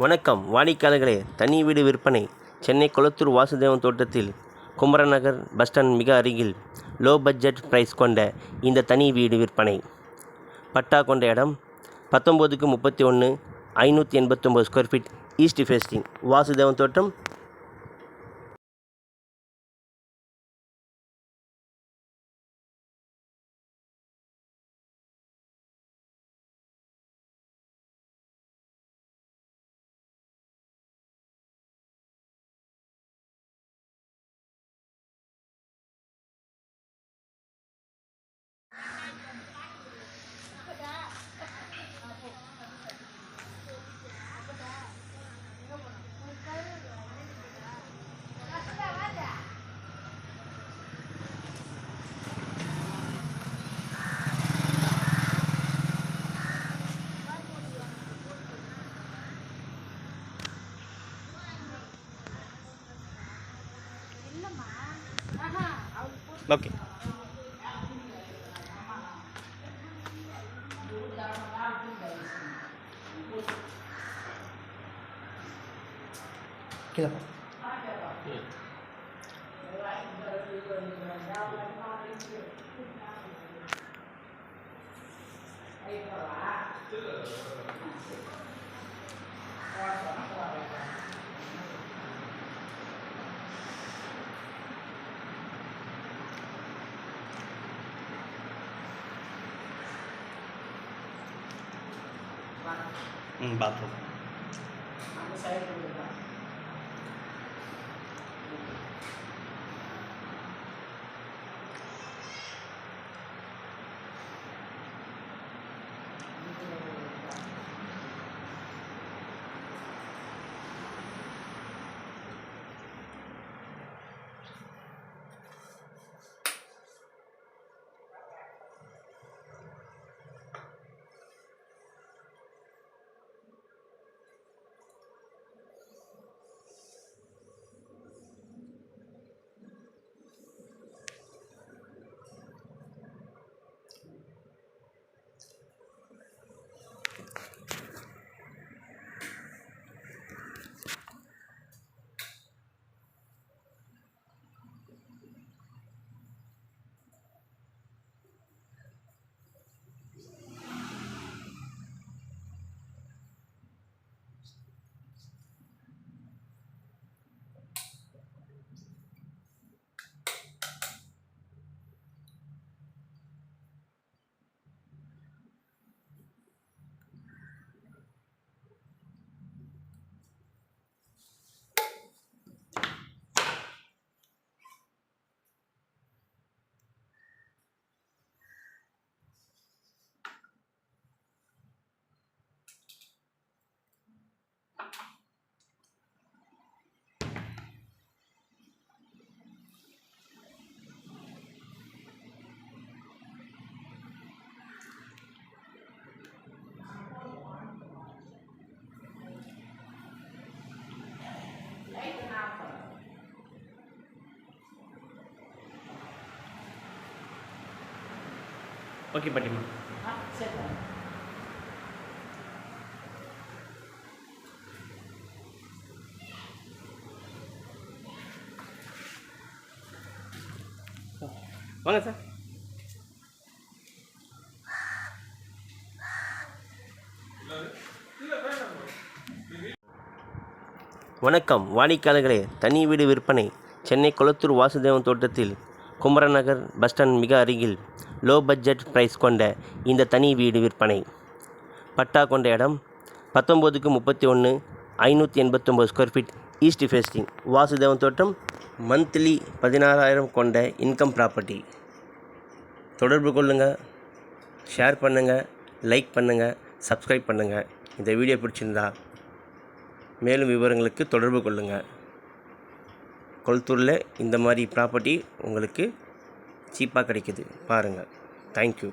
வணக்கம் வாடிக்கையாளர்களே, தனி வீடு விற்பனை. சென்னை கொளத்தூர் வாசுதேவன் தோட்டத்தில் குமரன் நகர் பஸ் ஸ்டாண்ட் மிக அருகில் லோ பட்ஜெட் பிரைஸ் கொண்ட இந்த தனி வீடு விற்பனை. பட்டா கொண்ட இடம் 19/31 589 square feet, east facing, Vasudevan Thottam. Okay, கீழே போ. பாத்ரூம் ஓகே பாட்டிமா. வாங்க சார். வணக்கம் வாடிக்கையாளர்களே, தனி வீடு விற்பனை. சென்னை கொளத்தூர் வாசுதேவன் தோட்டத்தில் குமரன் நகர் பஸ் ஸ்டாண்ட் மிக அருகில் லோ பட்ஜெட் பிரைஸ் கொண்ட இந்த தனி வீடு விற்பனை. பட்டா கொண்ட இடம் 19/31 589 square feet, east facing, Vasudevan Thottam. Monthly 16,000 கொண்ட இன்கம் ப்ராப்பர்ட்டி. தொடர்பு கொள்ளுங்கள், ஷேர் பண்ணுங்கள், லைக் பண்ணுங்கள், சப்ஸ்கிரைப் பண்ணுங்கள். இந்த வீடியோ பிடிச்சிருந்தா மேலும் விவரங்களுக்கு தொடர்பு கொள்ளுங்கள். கொளத்தூரில் இந்த மாதிரி ப்ராப்பர்ட்டி உங்களுக்கு சீப்பாக கிடைக்குது, பாருங்கள். தேங்க்யூ.